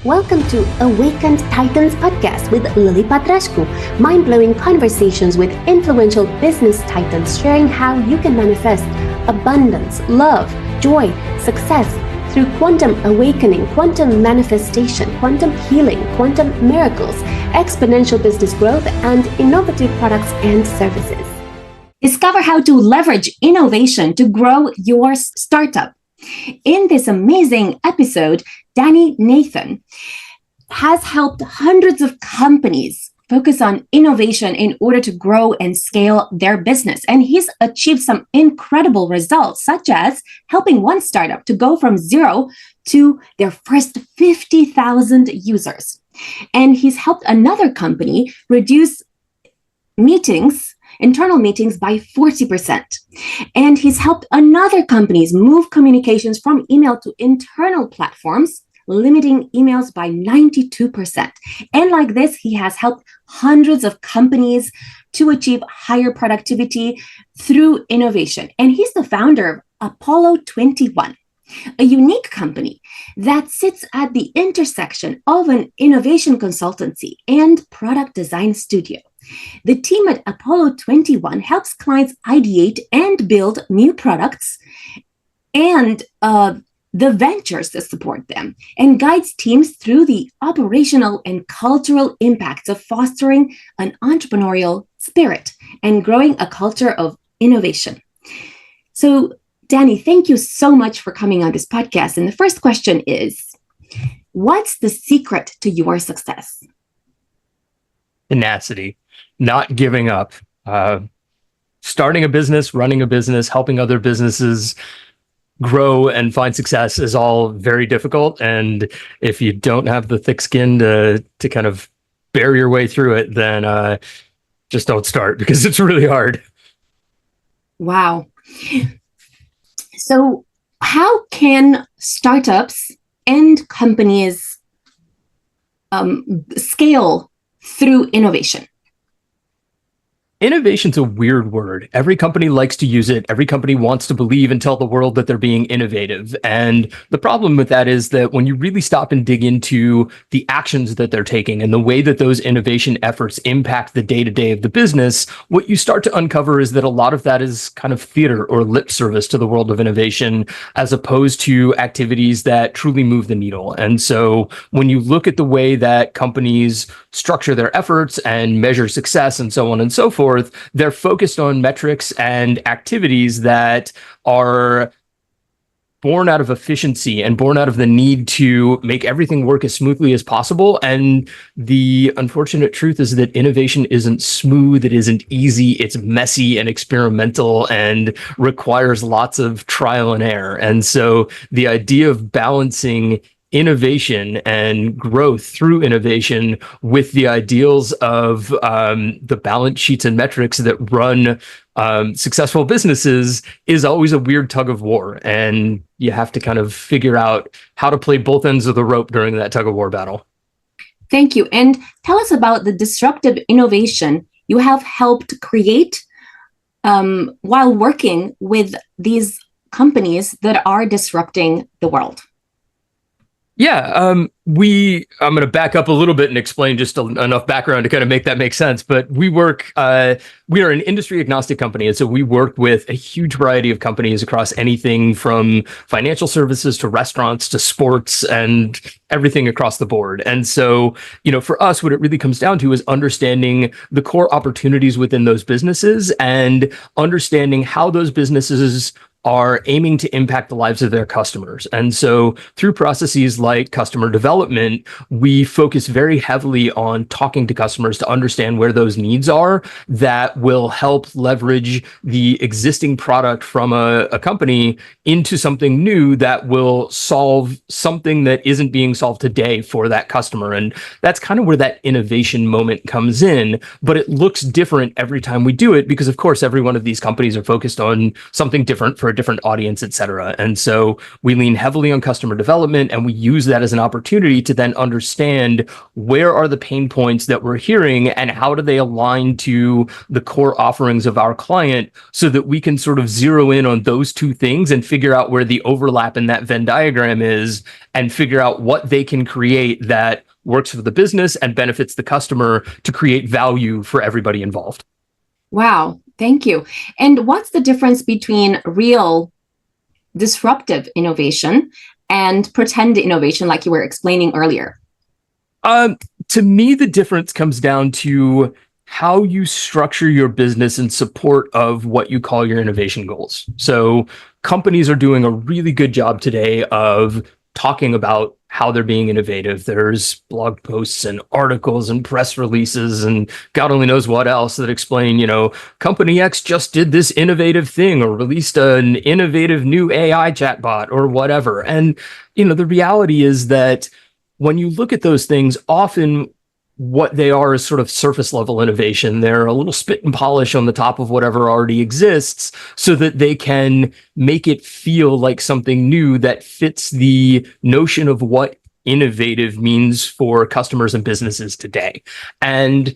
Welcome to Awakened Titans podcast with Lily Patrascu, mind-blowing conversations with influential business titans sharing how you can manifest abundance, love, joy, success through quantum awakening, quantum manifestation, quantum healing, quantum miracles, exponential business growth, and innovative products and services. Discover how to leverage innovation to grow your startup. In this amazing episode, Danny Nathan has helped hundreds of companies focus on innovation in order to grow and scale their business. And he's achieved some incredible results, such as helping one startup to go from zero to their first 50,000 users. And he's helped another company reduce internal meetings by 40%. And he's helped another companies move communications from email to internal platforms, limiting emails by 92%. And like this, he has helped hundreds of companies to achieve higher productivity through innovation. And he's the founder of Apollo 21, a unique company that sits at the intersection of an innovation consultancy and product design studio. The team at Apollo 21 helps clients ideate and build new products and the ventures that support them, and guides teams through the operational and cultural impacts of fostering an entrepreneurial spirit and growing a culture of innovation. So, Danny, thank you so much for coming on this podcast. And the first question is, what's the secret to your success? Tenacity, not giving up, starting a business, running a business, helping other businesses grow and find success is all very difficult. And if you don't have the thick skin to kind of bear your way through it, then just don't start, because it's really hard. Wow. So how can startups and companies scale through innovation? Innovation's a weird word. Every company likes to use it. Every company wants to believe and tell the world that they're being innovative. And the problem with that is that when you really stop and dig into the actions that they're taking and the way that those innovation efforts impact the day-to-day of the business, what you start to uncover is that a lot of that is kind of theater or lip service to the world of innovation, as opposed to activities that truly move the needle. And so when you look at the way that companies structure their efforts and measure success and so on and so forth, they're focused on metrics and activities that are born out of efficiency and born out of the need to make everything work as smoothly as possible. And the unfortunate truth is that innovation isn't smooth, it isn't easy, it's messy and experimental and requires lots of trial and error. And so the idea of balancing innovation and growth through innovation with the ideals of the balance sheets and metrics that run successful businesses is always a weird tug of war. And you have to kind of figure out how to play both ends of the rope during that tug of war battle. Thank you. And tell us about the disruptive innovation you have helped create while working with these companies that are disrupting the world. Yeah, I'm going to back up a little bit and explain just enough background to kind of make that make sense. But we are an industry agnostic company. And so we work with a huge variety of companies across anything from financial services to restaurants to sports and everything across the board. And so, for us, what it really comes down to is understanding the core opportunities within those businesses and understanding how those businesses are aiming to impact the lives of their customers. And so through processes like customer development, we focus very heavily on talking to customers to understand where those needs are that will help leverage the existing product from a company into something new that will solve something that isn't being solved today for that customer. And that's kind of where that innovation moment comes in, but it looks different every time we do it because, of course, every one of these companies are focused on something different for a different audience, et cetera. And so we lean heavily on customer development, and we use that as an opportunity to then understand where are the pain points that we're hearing and how do they align to the core offerings of our client, so that we can sort of zero in on those two things and figure out where the overlap in that Venn diagram is, and figure out what they can create that works for the business and benefits the customer to create value for everybody involved. Wow, thank you. And what's the difference between real disruptive innovation and pretend innovation, like you were explaining earlier? To me, the difference comes down to how you structure your business in support of what you call your innovation goals. So companies are doing a really good job today of talking about how they're being innovative. There's blog posts and articles and press releases and God only knows what else that explain, company X just did this innovative thing or released an innovative new AI chatbot or whatever. And, the reality is that when you look at those things, often what they are is sort of surface level innovation. They're a little spit and polish on the top of whatever already exists so that they can make it feel like something new that fits the notion of what innovative means for customers and businesses today. And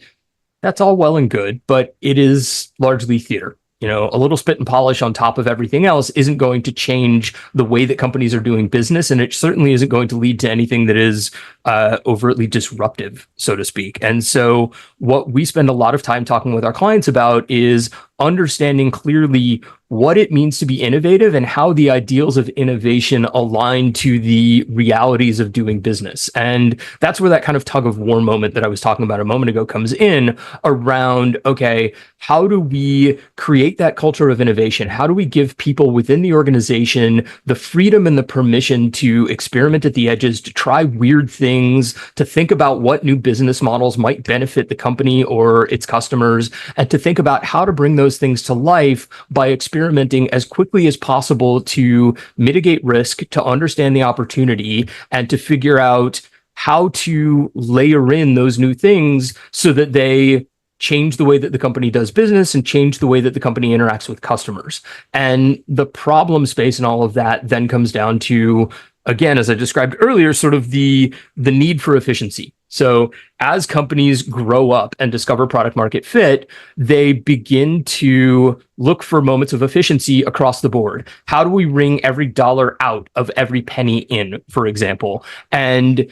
that's all well and good, but it is largely theater. A little spit and polish on top of everything else isn't going to change the way that companies are doing business, and it certainly isn't going to lead to anything that is overtly disruptive, so to speak. And so what we spend a lot of time talking with our clients about is understanding clearly what it means to be innovative and how the ideals of innovation align to the realities of doing business. And that's where that kind of tug of war moment that I was talking about a moment ago comes in around, okay, how do we create that culture of innovation? How do we give people within the organization the freedom and the permission to experiment at the edges, to try weird things, to think about what new business models might benefit the company or its customers, and to think about how to bring those things to life by experimenting as quickly as possible to mitigate risk, to understand the opportunity, and to figure out how to layer in those new things so that they change the way that the company does business and change the way that the company interacts with customers. And the problem space and all of that then comes down to, again, as I described earlier, sort of the need for efficiency. So as companies grow up and discover product market fit, they begin to look for moments of efficiency across the board. How do we wring every dollar out of every penny in, for example? And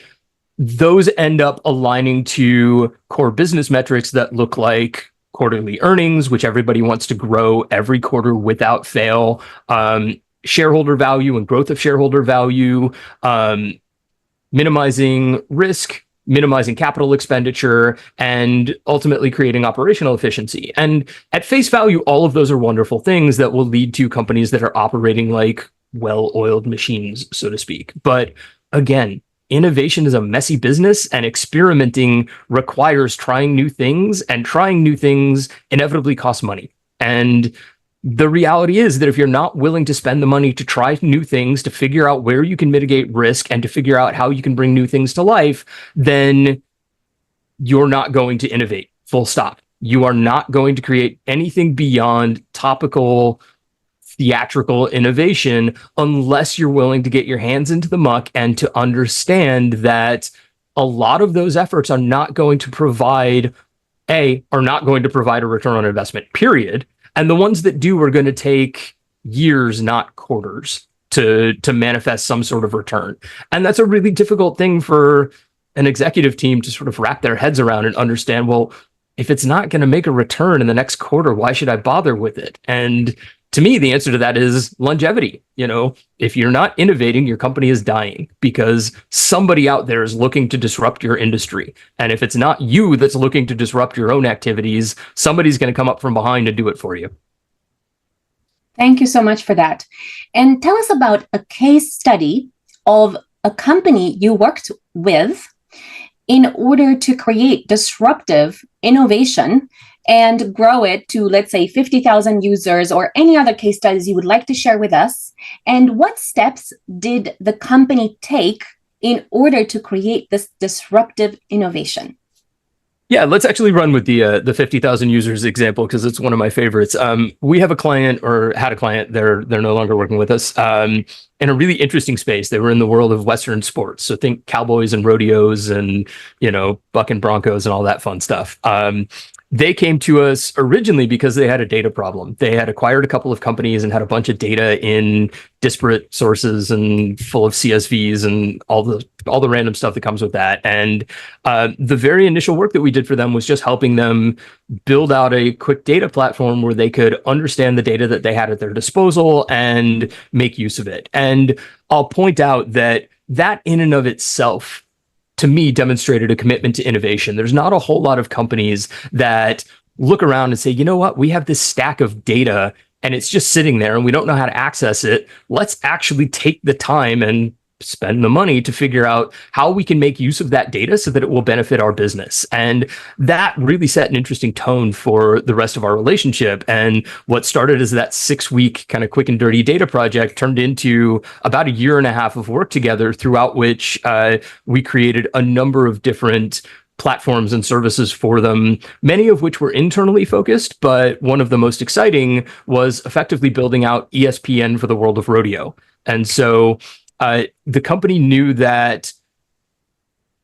those end up aligning to core business metrics that look like quarterly earnings, which everybody wants to grow every quarter without fail, shareholder value and growth of shareholder value, minimizing risk, minimizing capital expenditure, and ultimately creating operational efficiency. And at face value, all of those are wonderful things that will lead to companies that are operating like well-oiled machines, so to speak. But again, innovation is a messy business, and experimenting requires trying new things, and trying new things inevitably costs money. And the reality is that if you're not willing to spend the money to try new things, to figure out where you can mitigate risk, and to figure out how you can bring new things to life, then you're not going to innovate, full stop. You are not going to create anything beyond topical, theatrical innovation unless you're willing to get your hands into the muck and to understand that a lot of those efforts are not going to provide a return on investment, period. And the ones that do are going to take years, not quarters, to manifest some sort of return. And that's a really difficult thing for an executive team to sort of wrap their heads around and understand, well, if it's not going to make a return in the next quarter, why should I bother with it? And to me, the answer to that is longevity. If you're not innovating, your company is dying because somebody out there is looking to disrupt your industry. And if it's not you that's looking to disrupt your own activities, somebody's going to come up from behind and do it for you. Thank you so much for that. And tell us about a case study of a company you worked with in order to create disruptive innovation and grow it to, let's say, 50,000 users, or any other case studies you would like to share with us. And what steps did the company take in order to create this disruptive innovation? Yeah, let's actually run with the 50,000 users example because it's one of my favorites. We have a client, or had a client. They're no longer working with us. In a really interesting space. They were in the world of Western sports, so think cowboys and rodeos, and bucking broncos and all that fun stuff. They came to us originally because they had a data problem. They had acquired a couple of companies and had a bunch of data in disparate sources and full of CSVs and all the random stuff that comes with that. And the very initial work that we did for them was just helping them build out a quick data platform where they could understand the data that they had at their disposal and make use of it. And I'll point out that in and of itself, to me, demonstrated a commitment to innovation. There's not a whole lot of companies that look around and say, you know what, we have this stack of data and it's just sitting there and we don't know how to access it. Let's actually take the time and spend the money to figure out how we can make use of that data so that it will benefit our business. And that really set an interesting tone for the rest of our relationship. And what started as that 6-week kind of quick and dirty data project turned into about a year and a half of work together, throughout which we created a number of different platforms and services for them, many of which were internally focused, but one of the most exciting was effectively building out ESPN for the world of rodeo. And so the company knew that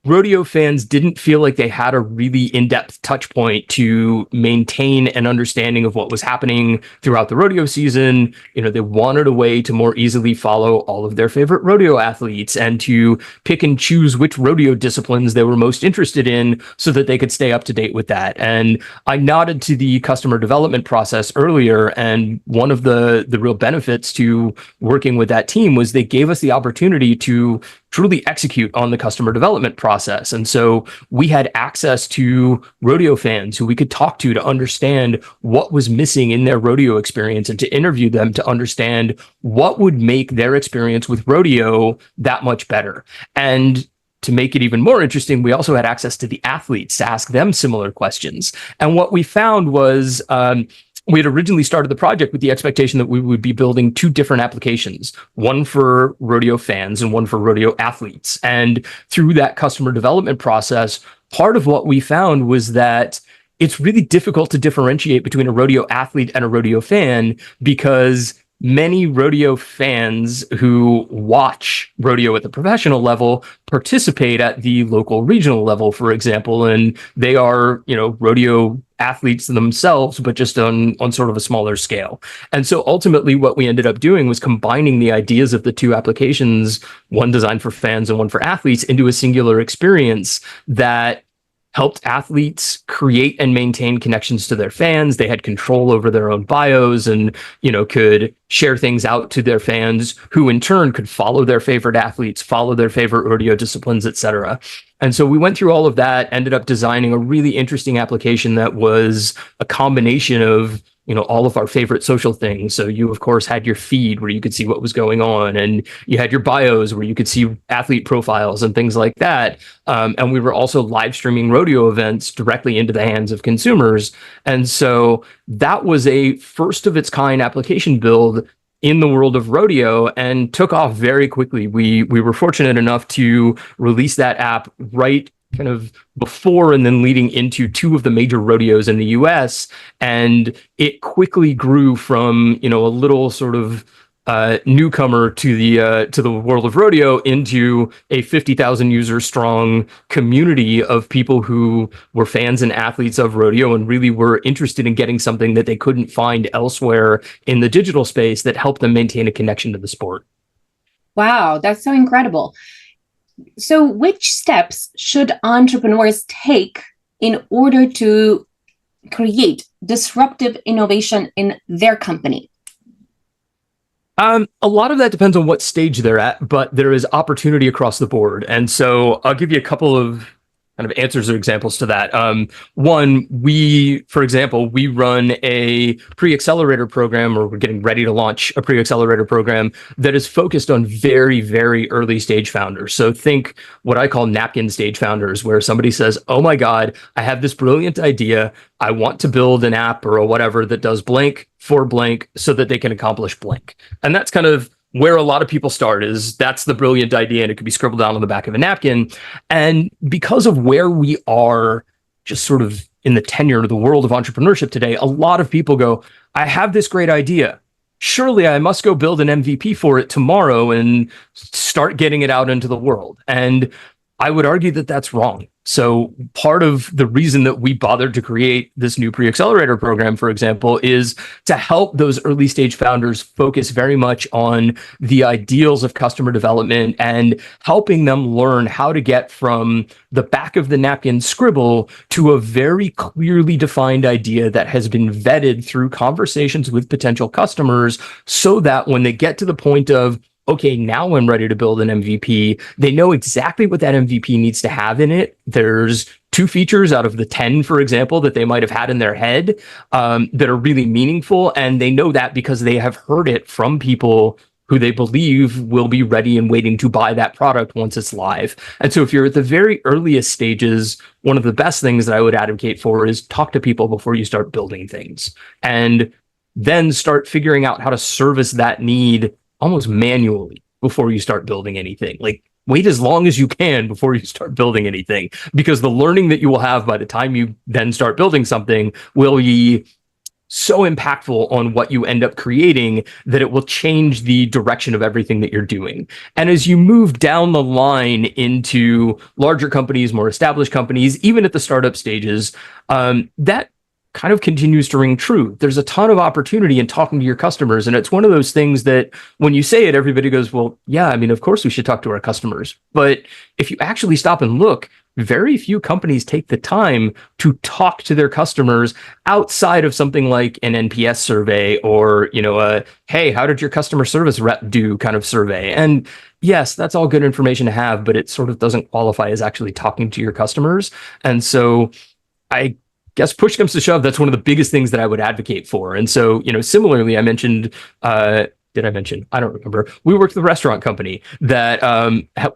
rodeo fans didn't feel like they had a really in-depth touch point to maintain an understanding of what was happening throughout the rodeo season. They wanted a way to more easily follow all of their favorite rodeo athletes and to pick and choose which rodeo disciplines they were most interested in so that they could stay up to date with that. And I nodded to the customer development process earlier, and one of the real benefits to working with that team was they gave us the opportunity to truly execute on the customer development process. And so we had access to rodeo fans who we could talk to understand what was missing in their rodeo experience and to interview them to understand what would make their experience with rodeo that much better. And to make it even more interesting, we also had access to the athletes to ask them similar questions. And what we found was, we had originally started the project with the expectation that we would be building 2 different applications, one for rodeo fans and one for rodeo athletes. And through that customer development process, part of what we found was that it's really difficult to differentiate between a rodeo athlete and a rodeo fan, because many rodeo fans who watch rodeo at the professional level participate at the local regional level, for example, and they are, rodeo athletes themselves, but just on sort of a smaller scale. And so ultimately what we ended up doing was combining the ideas of the 2 applications, one designed for fans and one for athletes, into a singular experience that helped athletes create and maintain connections to their fans. They had control over their own bios and, could share things out to their fans, who in turn could follow their favorite athletes, follow their favorite rodeo disciplines, etc. And so we went through all of that, ended up designing a really interesting application that was a combination of, all of our favorite social things. So you, of course, had your feed where you could see what was going on, and you had your bios where you could see athlete profiles and things like that. And we were also live streaming rodeo events directly into the hands of consumers. And so that was a first of its kind application build in the world of rodeo, and took off very quickly. We were fortunate enough to release that app right kind of before and then leading into 2 of the major rodeos in the US. And it quickly grew from, a little sort of newcomer to the world of rodeo into a 50,000 user strong community of people who were fans and athletes of rodeo and really were interested in getting something that they couldn't find elsewhere in the digital space that helped them maintain a connection to the sport. Wow, that's so incredible. So which steps should entrepreneurs take in order to create disruptive innovation in their company? A lot of that depends on what stage they're at, but there is opportunity across the board. And so I'll give you a couple of kind of answers or examples to that. One, for example, we run a pre-accelerator program, or we're getting ready to launch a pre-accelerator program that is focused on very, very early stage founders. So think what I call napkin stage founders, where somebody says, oh my God, I have this brilliant idea. I want to build an app or a whatever that does blank for blank so that they can accomplish blank. And that's kind of where a lot of people start. Is that's the brilliant idea, and it could be scribbled down on the back of a napkin. And because of where we are just sort of in the tenure of the world of entrepreneurship today, a lot of people go, I have this great idea. Surely I must go build an MVP for it tomorrow and start getting it out into the world. And I would argue that that's wrong. So part of the reason that we bothered to create this new pre-accelerator program, for example, is to help those early stage founders focus very much on the ideals of customer development and helping them learn how to get from the back of the napkin scribble to a very clearly defined idea that has been vetted through conversations with potential customers, so that when they get to the point of, okay, now I'm ready to build an MVP, they know exactly what that MVP needs to have in it. There's 2 features out of the 10, for example, that they might have had in their head that are really meaningful. And they know that because they have heard it from people who they believe will be ready and waiting to buy that product once it's live. And so if you're at the very earliest stages, one of the best things that I would advocate for is talk to people before you start building things, and then start figuring out how to service that need almost manually before you start building anything. Like, wait as long as you can before you start building anything, because the learning that you will have by the time you then start building something will be so impactful on what you end up creating that it will change the direction of everything that you're doing. And as you move down the line into larger companies, more established companies, even at the startup stages, that kind of continues to ring true. There's a ton of opportunity in talking to your customers. And it's one of those things that when you say it, everybody goes, well, yeah, I mean, of course we should talk to our customers. But if you actually stop and look, very few companies take the time to talk to their customers outside of something like an NPS survey or, a, hey, how did your customer service rep do kind of survey? And yes, that's all good information to have, but it sort of doesn't qualify as actually talking to your customers. And so I guess push comes to shove, that's one of the biggest things that I would advocate for. And so, similarly, I mentioned, did I mention? I don't remember. We worked with a restaurant company that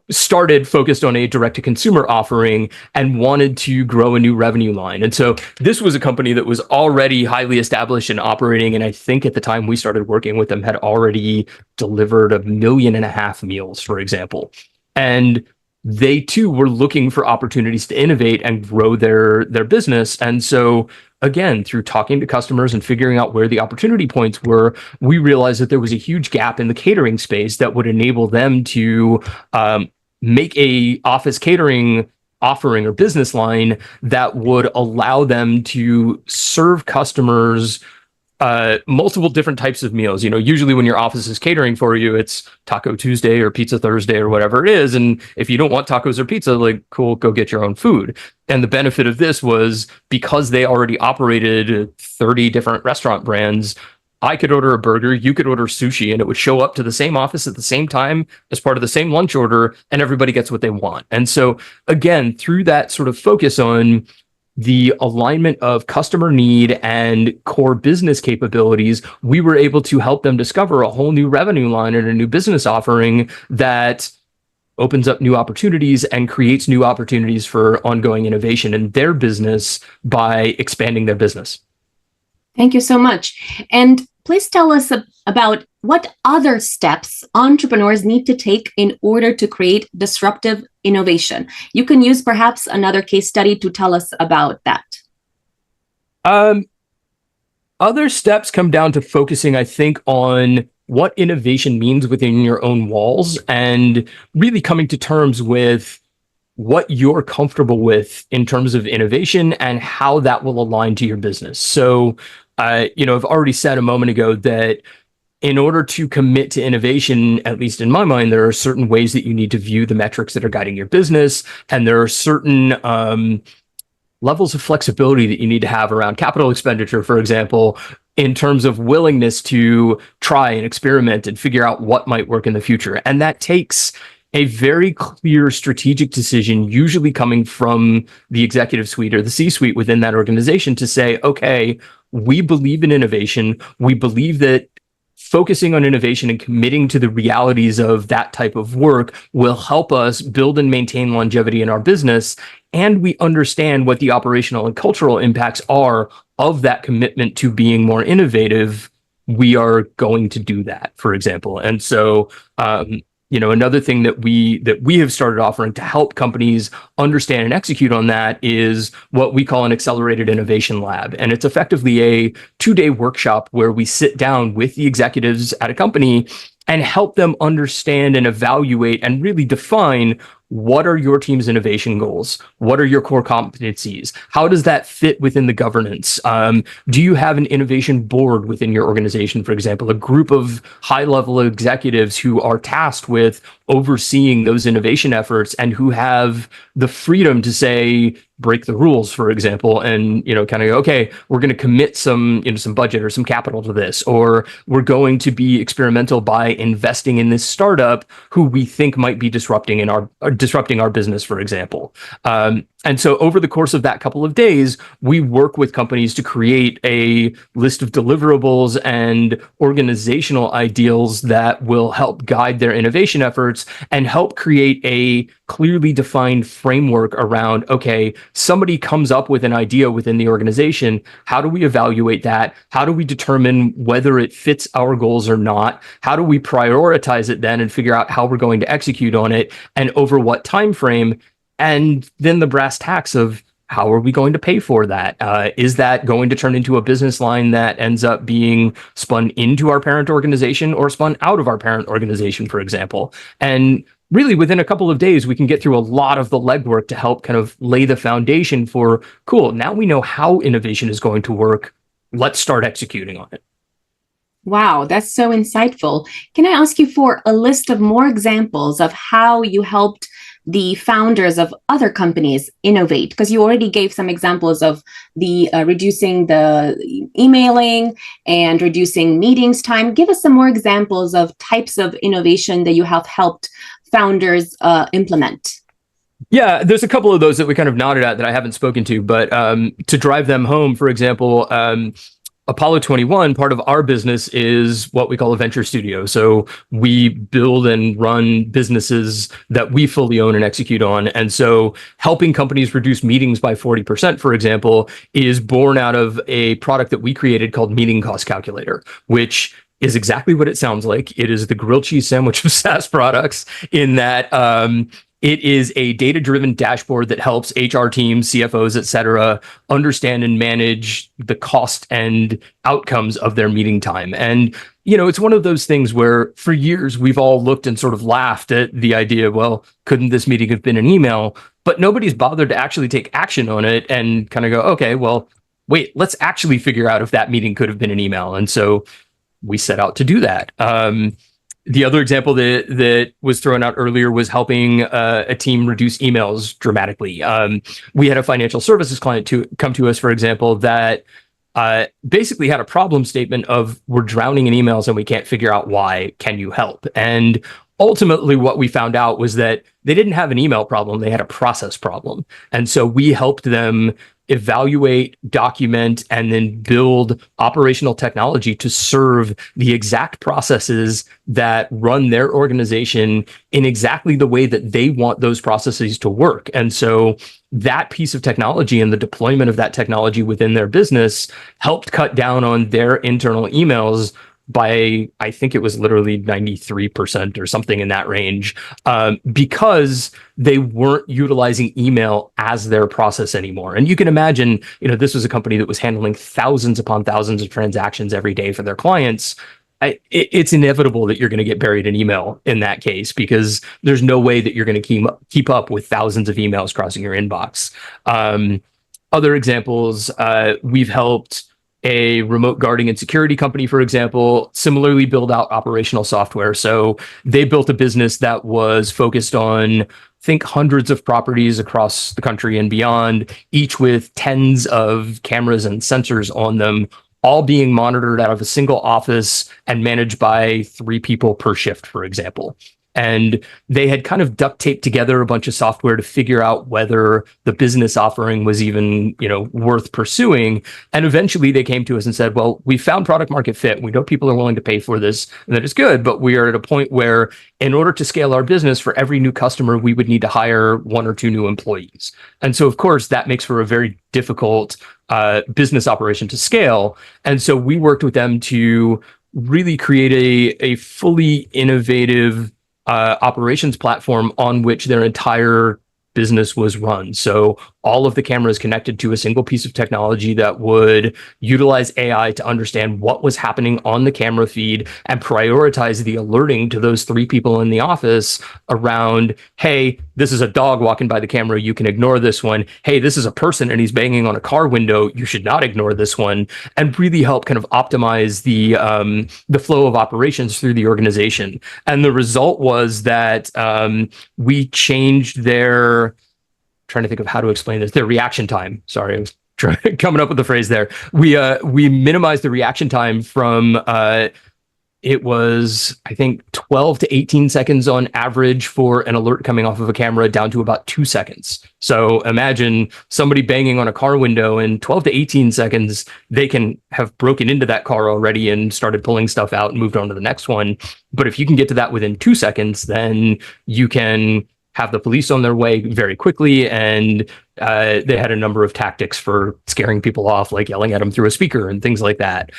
started focused on a direct-to-consumer offering and wanted to grow a new revenue line. And so this was a company that was already highly established and operating. And I think at the time we started working with them had already delivered 1.5 million meals, for example. And they too were looking for opportunities to innovate and grow their business. And so again, through talking to customers and figuring out where the opportunity points were, we realized that there was a huge gap in the catering space that would enable them to make a office catering offering or business line that would allow them to serve customers multiple different types of meals. Usually when your office is catering for you, it's Taco Tuesday or Pizza Thursday or whatever it is. And if you don't want tacos or pizza, like, cool, go get your own food. And the benefit of this was because they already operated 30 different restaurant brands, I could order a burger, you could order sushi, and it would show up to the same office at the same time as part of the same lunch order, and everybody gets what they want. And so again, through that sort of focus on the alignment of customer need and core business capabilities, we were able to help them discover a whole new revenue line and a new business offering that opens up new opportunities and creates new opportunities for ongoing innovation in their business by expanding their business. Thank you so much. And please tell us about what other steps entrepreneurs need to take in order to create disruptive innovation. You can use perhaps another case study to tell us about that. Other steps come down to focusing, I think, on what innovation means within your own walls and really coming to terms with what you're comfortable with in terms of innovation and how that will align to your business. So, I've already said a moment ago that in order to commit to innovation, at least in my mind, there are certain ways that you need to view the metrics that are guiding your business. And there are certain levels of flexibility that you need to have around capital expenditure, for example, in terms of willingness to try and experiment and figure out what might work in the future. And that takes a very clear strategic decision, usually coming from the executive suite or the C-suite within that organization, to say, okay, we believe in innovation. We believe that focusing on innovation and committing to the realities of that type of work will help us build and maintain longevity in our business. And we understand what the operational and cultural impacts are of that commitment to being more innovative. We are going to do that, for example. And so, Another thing that we have started offering to help companies understand and execute on that is what we call an accelerated innovation lab. And it's effectively a 2-day workshop where we sit down with the executives at a company and help them understand and evaluate and really define what are your team's innovation goals? What are your core competencies? How does that fit within the governance? Do you have an innovation board within your organization, for example, a group of high-level executives who are tasked with overseeing those innovation efforts and who have the freedom to say, break the rules, for example, and kind of go, okay, we're going to commit some budget or some capital to this, or we're going to be experimental by investing in this startup who we think might be disrupting our business, for example. And so over the course of that couple of days, we work with companies to create a list of deliverables and organizational ideals that will help guide their innovation efforts and help create a clearly defined framework around, okay, somebody comes up with an idea within the organization. How do we evaluate that? How do we determine whether it fits our goals or not? How do we prioritize it then and figure out how we're going to execute on it and over what time frame? And then the brass tacks of how are we going to pay for that? Is that going to turn into a business line that ends up being spun into our parent organization or spun out of our parent organization, for example? And really within a couple of days, we can get through a lot of the legwork to help kind of lay the foundation for, cool, now we know how innovation is going to work. Let's start executing on it. Wow, that's so insightful. Can I ask you for a list of more examples of how you helped the founders of other companies innovate? Because you already gave some examples of the reducing the emailing and reducing meetings time. Give us some more examples of types of innovation that you have helped founders implement. Yeah, there's a couple of those that we kind of nodded at that I haven't spoken to, but to drive them home, for example, Apollo 21, part of our business is what we call a venture studio. So we build and run businesses that we fully own and execute on. And so helping companies reduce meetings by 40%, for example, is born out of a product that we created called Meeting Cost Calculator, which is exactly what it sounds like. It is the grilled cheese sandwich of SaaS products in that it is a data-driven dashboard that helps HR teams, CFOs, et cetera, understand and manage the cost and outcomes of their meeting time. And, it's one of those things where for years we've all looked and sort of laughed at the idea, well, couldn't this meeting have been an email? But nobody's bothered to actually take action on it and kind of go, okay, well, wait, let's actually figure out if that meeting could have been an email. And so we set out to do that. The other example that was thrown out earlier was helping a team reduce emails dramatically. We had a financial services client to come to us, for example, that basically had a problem statement of we're drowning in emails and we can't figure out why. Can you help? And ultimately, what we found out was that they didn't have an email problem. They had a process problem. And so we helped them evaluate, document, and then build operational technology to serve the exact processes that run their organization in exactly the way that they want those processes to work. And so that piece of technology and the deployment of that technology within their business helped cut down on their internal emails by, I think it was literally 93% or something in that range, because they weren't utilizing email as their process anymore. And you can imagine, this was a company that was handling thousands upon thousands of transactions every day for their clients. It's inevitable that you're going to get buried in email in that case, because there's no way that you're going to keep up with thousands of emails crossing your inbox. Other examples, we've helped a remote guarding and security company, for example, similarly build out operational software. So they built a business that was focused on, I think, hundreds of properties across the country and beyond, each with tens of cameras and sensors on them, all being monitored out of a single office and managed by 3 people per shift, for example. And they had kind of duct taped together a bunch of software to figure out whether the business offering was even, worth pursuing. And eventually they came to us and said, well, we found product market fit. We know people are willing to pay for this, and that is good. But we are at a point where in order to scale our business, for every new customer, we would need to hire 1 or 2 new employees. And so, of course, that makes for a very difficult business operation to scale. And so we worked with them to really create a fully innovative operations platform on which their entire business was run. So all of the cameras connected to a single piece of technology that would utilize AI to understand what was happening on the camera feed and prioritize the alerting to those 3 people in the office around, hey, this is a dog walking by the camera, you can ignore this one. Hey, this is a person and he's banging on a car window, you should not ignore this one, and really help kind of optimize the flow of operations through the organization. And the result was that we changed their, trying to think of how to explain this, their reaction time. Sorry, I was coming up with the phrase there. We minimized the reaction time from it was, I think, 12 to 18 seconds on average for an alert coming off of a camera down to about 2 seconds. So imagine somebody banging on a car window in 12 to 18 seconds, they can have broken into that car already and started pulling stuff out and moved on to the next one. But if you can get to that within 2 seconds, then you can have the police on their way very quickly. And they had a number of tactics for scaring people off, like yelling at them through a speaker and things like that.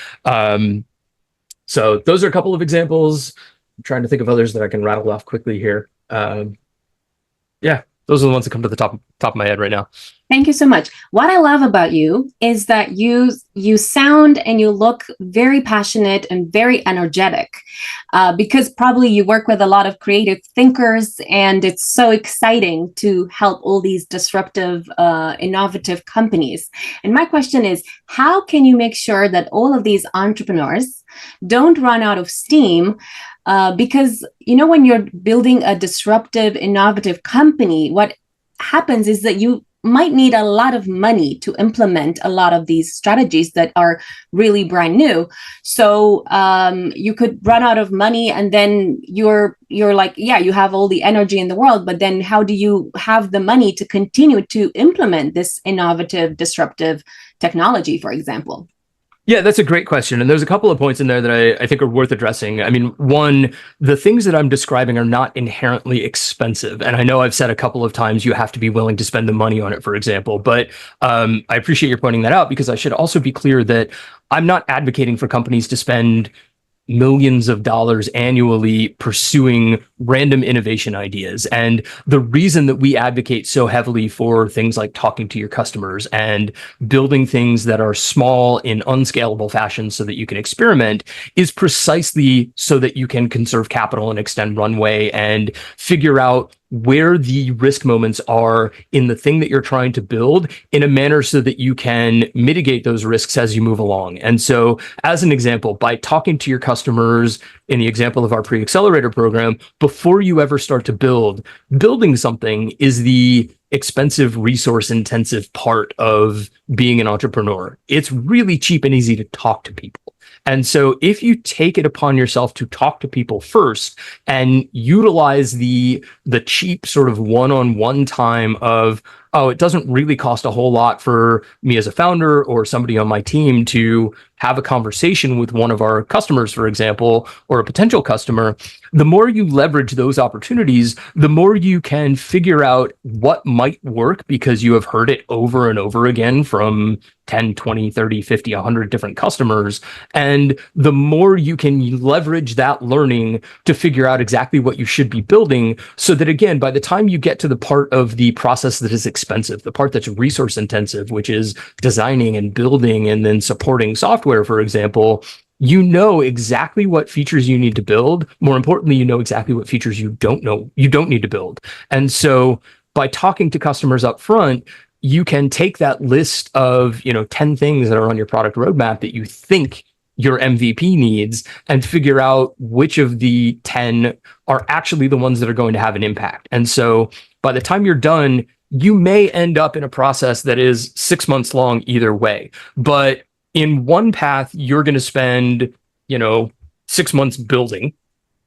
So those are a couple of examples. I'm trying to think of others that I can rattle off quickly here. Yeah, those are the ones that come to the top of my head right now. Thank you so much. What I love about you is that you sound and you look very passionate and very energetic, because probably you work with a lot of creative thinkers, and it's so exciting to help all these disruptive, innovative companies. And my question is, how can you make sure that all of these entrepreneurs don't run out of steam? Because, when you're building a disruptive, innovative company, what happens is that you might need a lot of money to implement a lot of these strategies that are really brand new. So you could run out of money, and then you're like, yeah, you have all the energy in the world, but then how do you have the money to continue to implement this innovative, disruptive technology, for example? Yeah, that's a great question. And there's a couple of points in there that I think are worth addressing. I mean, one, the things that I'm describing are not inherently expensive. And I know I've said a couple of times you have to be willing to spend the money on it, for example. But I appreciate you pointing that out, because I should also be clear that I'm not advocating for companies to spend millions of dollars annually pursuing random innovation ideas. And the reason that we advocate so heavily for things like talking to your customers and building things that are small in unscalable fashion so that you can experiment is precisely so that you can conserve capital and extend runway and figure out where the risk moments are in the thing that you're trying to build in a manner so that you can mitigate those risks as you move along. And so, as an example, by talking to your customers, in the example of our pre-accelerator program, before you ever start to building something is the expensive, resource intensive part of being an entrepreneur. It's really cheap and easy to talk to people. And so if you take it upon yourself to talk to people first and utilize the cheap sort of one-on-one time of, oh, it doesn't really cost a whole lot for me as a founder or somebody on my team to have a conversation with one of our customers, for example, or a potential customer, the more you leverage those opportunities, the more you can figure out what might work because you have heard it over and over again from 10, 20, 30, 50, 100 different customers. And the more you can leverage that learning to figure out exactly what you should be building, so that, again, by the time you get to the part of the process that is expensive, the part that's resource intensive, which is designing and building and then supporting software, for example, you know exactly what features you need to build. More importantly, you know exactly what features you don't need to build. And so by talking to customers up front, you can take that list of 10 things that are on your product roadmap that you think your MVP needs and figure out which of the 10 are actually the ones that are going to have an impact. And so by the time you're done, you may end up in a process that is 6 months long either way. But in one path, you're going to spend, 6 months building,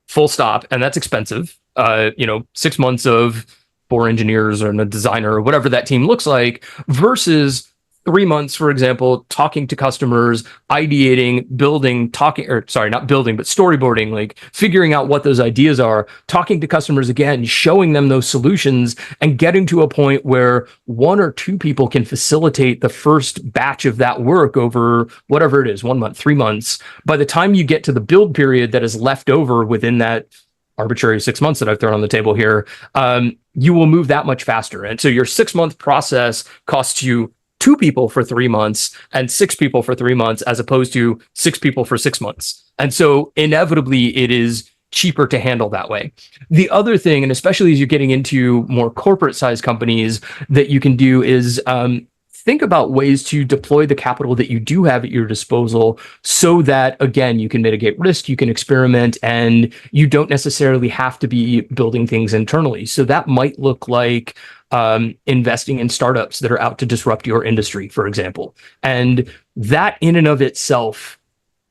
full stop, and that's expensive. 6 months of 4 engineers or a designer or whatever that team looks like, versus 3 months, for example, talking to customers, ideating, building, not building, but storyboarding, like figuring out what those ideas are, talking to customers again, showing them those solutions, and getting to a point where 1 or 2 people can facilitate the first batch of that work over whatever it is, 1 month, 3 months. By the time you get to the build period that is left over within that arbitrary 6 months that I've thrown on the table here, you will move that much faster. And so your 6-month process costs you 2 people for 3 months and 6 people for 3 months, as opposed to 6 people for 6 months. And so inevitably it is cheaper to handle that way. The other thing, and especially as you're getting into more corporate size companies, that you can do is think about ways to deploy the capital that you do have at your disposal so that, again, you can mitigate risk, you can experiment, and you don't necessarily have to be building things internally. So that might look like investing in startups that are out to disrupt your industry, for example. And that in and of itself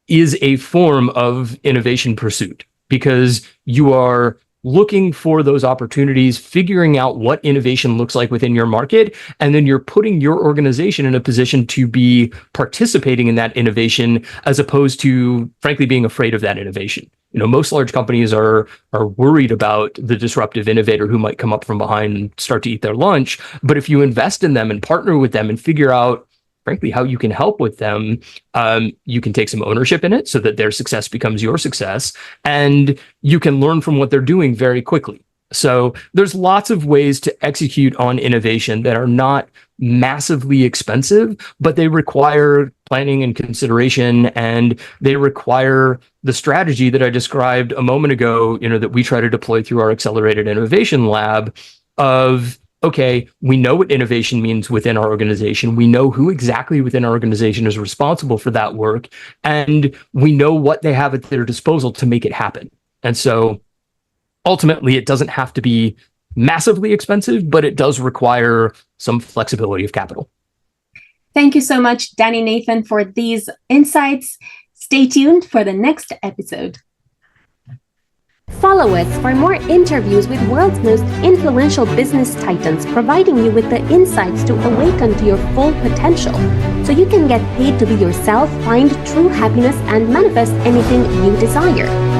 is a form of innovation pursuit, because you are looking for those opportunities, figuring out what innovation looks like within your market, and then you're putting your organization in a position to be participating in that innovation, as opposed to, frankly, being afraid of that innovation. Most large companies are worried about the disruptive innovator who might come up from behind and start to eat their lunch. But if you invest in them and partner with them and figure out, frankly, how you can help with them, you can take some ownership in it so that their success becomes your success, and you can learn from what they're doing very quickly. So there's lots of ways to execute on innovation that are not massively expensive, but they require planning and consideration, and they require the strategy that I described a moment ago, that we try to deploy through our accelerated innovation lab of, okay, we know what innovation means within our organization. We know who exactly within our organization is responsible for that work, and we know what they have at their disposal to make it happen. And so ultimately, it doesn't have to be massively expensive, but it does require some flexibility of capital. Thank you so much, Danny Nathan, for these insights. Stay tuned for the next episode. Follow us for more interviews with world's most influential business titans, providing you with the insights to awaken to your full potential, so you can get paid to be yourself, find true happiness, and manifest anything you desire.